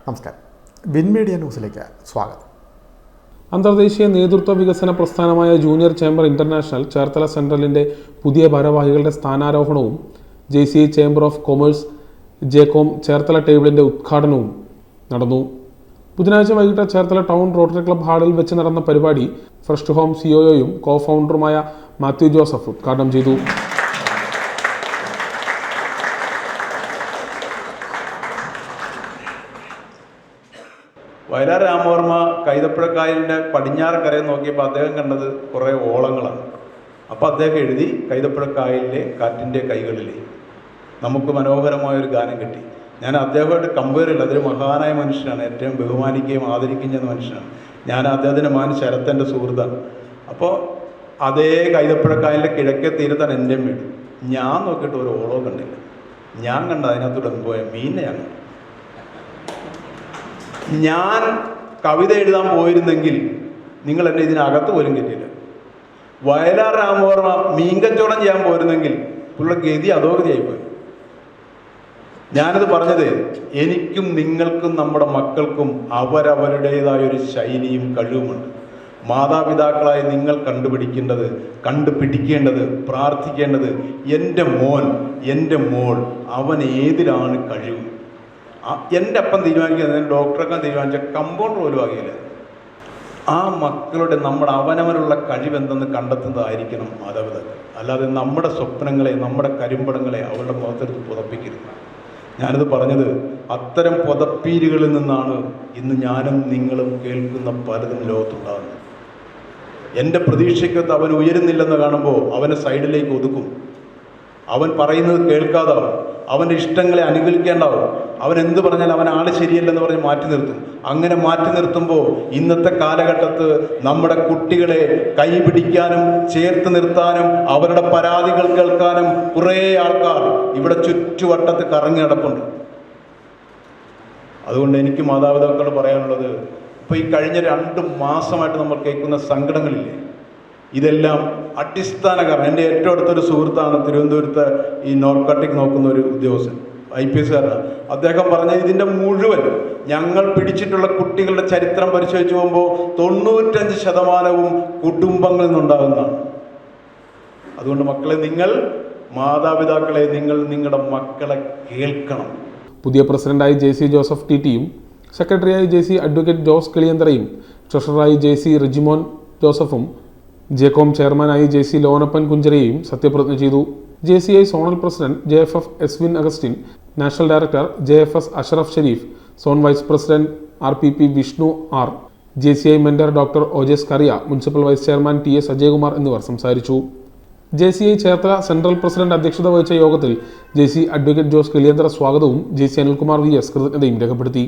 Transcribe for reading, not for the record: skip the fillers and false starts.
നമസ്കാരം. Win media ന്യൂസിലേക്ക് സ്വാഗതം. അന്തർദേശീയ നേതൃത്വ വികസന പ്രസ്ഥാനമായ ജൂനിയർ ചേംബർ ഇന്റർനാഷണൽ ചേർത്തല സെൻട്രലിൻ്റെ പുതിയ ഭാരവാഹികളുടെ സ്ഥാനാരോഹണവും JCI chamber of commerce Jaycom Cherthala ടേബിളിൻ്റെ ഉദ്ഘാടനവും നടന്നു. ബുധനാഴ്ച വൈകിട്ട് ചേർത്തല ടൗൺ റോട്ടറി ക്ലബ് ഹാളിൽ വെച്ച് നടന്ന പരിപാടി ഫസ്റ്റ് ഹോം COOയും കോ ഫൗണ്ടറുമായ മാത്യു ജോസഫ് ഉദ്ഘാടനം ചെയ്തു. വയലാർ രാമവർമ്മ കൈതപ്പുഴക്കായലിൻ്റെ പടിഞ്ഞാറക്കരയിൽ നോക്കിയപ്പോൾ അദ്ദേഹം കണ്ടത് കുറേ ഓളങ്ങളാണ്. അപ്പോൾ അദ്ദേഹം എഴുതി കൈതപ്പുഴക്കായലിലെ കാറ്റിൻ്റെ കൈകളിലെ നമുക്ക് മനോഹരമായൊരു ഗാനം കിട്ടി. ഞാൻ അദ്ദേഹമായിട്ട് കമ്പയർ ചെയ്യില്ല, അതൊരു മഹാനായ മനുഷ്യനാണ്, ഏറ്റവും ബഹുമാനിക്കുകയും ആദരിക്കുകയും ചെയ്യുന്ന മനുഷ്യനാണ്. ഞാൻ അദ്ദേഹത്തിൻ്റെ മകൻ ശരത്തൻ്റെ സുഹൃത്താണ്. അപ്പോൾ അതേ കൈതപ്പുഴക്കായലിൻ്റെ കിഴക്കേ തീരത്താണ് എൻ്റെ വീട്. ഞാൻ നോക്കിയിട്ട് ഒരു ഓളോ കണ്ടില്ല. ഞാൻ കണ്ട അതിനകത്തൂടെ പോയ മീനെ ഞാൻ കണ്ടു. ഞാൻ കവിത എഴുതാൻ പോയിരുന്നെങ്കിൽ നിങ്ങൾ എന്നെ ഇതിനകത്ത് പോലും കിട്ടിയില്ല. വയലാർ രാമവർമ്മ മീൻകച്ചവടം ചെയ്യാൻ പോയിരുന്നെങ്കിൽ പുള്ള ഗതി അധോഗതിയായിപ്പോയി. ഞാനത് പറഞ്ഞത് എനിക്കും നിങ്ങൾക്കും നമ്മുടെ മക്കൾക്കും അവരവരുടേതായൊരു ശൈലിയും കഴിവുമുണ്ട്. മാതാപിതാക്കളായി നിങ്ങൾ കണ്ടുപിടിക്കേണ്ടത് പ്രാർത്ഥിക്കേണ്ടത് എൻ്റെ മോൻ എൻ്റെ മോൾ അവൻ ഏതിലാണ് കഴിവ്. എൻ്റെ അപ്പം തീരുമാനിക്കുന്നത് ഡോക്ടറൊക്കെ തീരുമാനിച്ച കമ്പൗണ്ടർ പോലും ആകില്ല. ആ മക്കളുടെ നമ്മുടെ അവനവനുള്ള കഴിവെന്തെന്ന് കണ്ടെത്തുന്നതായിരിക്കണം മാതാപിതാക്കൾ. അല്ലാതെ നമ്മുടെ സ്വപ്നങ്ങളെ നമ്മുടെ കരിമ്പടങ്ങളെ അവരുടെ മുഖത്തെടുത്ത് പുതപ്പിക്കരുത്. ഞാനിത് പറഞ്ഞത് അത്തരം പുതപ്പീരുകളിൽ നിന്നാണ് ഇന്ന് ഞാനും നിങ്ങളും കേൾക്കുന്ന പലതും ലോകത്തുണ്ടാകുന്നത്. എൻ്റെ പ്രതീക്ഷയ്ക്കൊത്ത് അവൻ ഉയരുന്നില്ലെന്ന് കാണുമ്പോൾ അവനെ സൈഡിലേക്ക് ഒതുക്കും. അവൻ പറയുന്നത് കേൾക്കാതാവും. അവൻ്റെ ഇഷ്ടങ്ങളെ അനുകൂലിക്കേണ്ടാവും. അവൻ എന്ത് പറഞ്ഞാൽ അവൻ ആൾ ശരിയല്ലെന്ന് പറഞ്ഞ് മാറ്റി നിർത്തും. അങ്ങനെ മാറ്റി നിർത്തുമ്പോൾ ഇന്നത്തെ കാലഘട്ടത്ത് നമ്മുടെ കുട്ടികളെ കൈ പിടിക്കാനും ചേർത്ത് നിർത്താനും അവരുടെ പരാതികൾ കേൾക്കാനും കുറേ ആൾക്കാർ ഇവിടെ ചുറ്റുവട്ടത്ത് കറങ്ങി നടപ്പുണ്ട്. അതുകൊണ്ട് എനിക്ക് മാതാപിതാക്കളോട് പറയാനുള്ളത്, ഇപ്പോൾ ഈ കഴിഞ്ഞ 2 മാസമായിട്ട് നമ്മൾ കേൾക്കുന്ന സങ്കടങ്ങളില്ലേ, ഇതെല്ലാം അടിസ്ഥാന കാരണം. എൻ്റെ ഏറ്റവും അടുത്തൊരു സുഹൃത്താണ് തിരുവനന്തപുരത്ത് ഈ നോർക്കട്ടിക് നോക്കുന്ന ഒരു ഉദ്യോഗസ്ഥൻ, IPS കാരനാണ്. അദ്ദേഹം പറഞ്ഞ ഇതിൻ്റെ മുഴുവൻ ഞങ്ങൾ പിടിച്ചിട്ടുള്ള കുട്ടികളുടെ ചരിത്രം പരിശോധിച്ച് പോകുമ്പോൾ 95% കുടുംബങ്ങളിൽ നിന്നുണ്ടാകുന്നതാണ്. അതുകൊണ്ട് മക്കളെ, മാതാപിതാക്കളെ നിങ്ങൾ നിങ്ങളുടെ മക്കളെ കേൾക്കണം. പുതിയ പ്രസിഡന്റായി JC ജോസഫ് TTയും സെക്രട്ടറിയായി JC അഡ്വക്കേറ്റ് ജോസ് കിളിയന്തറയും ട്രഷററായി JC റിജിമോൻ ജോസഫും ജേകോം ചെയർമാനായി JC ലോനപ്പൻ കുഞ്ചരയും സത്യപ്രതിജ്ഞ ചെയ്തു. JCI zonal president JFF Eswin Augustine, national director JFS Ashraf Sharif, zone vice president RPP Vishnu R, JCI mentor doctor OJ Scaria, municipal vice chairman TS Ajayakumar എന്നിവർ സംസാരിച്ചു. JCI ചേർത്തല സെൻട്രൽ പ്രസിഡന്റ് അധ്യക്ഷത വഹിച്ച യോഗത്തിൽ JC അഡ്വക്കേറ്റ് ജോസ് കിളിയന്തറ സ്വാഗതവും JC അനിൽകുമാർ VS കൃതജ്ഞതയും രേഖപ്പെടുത്തി.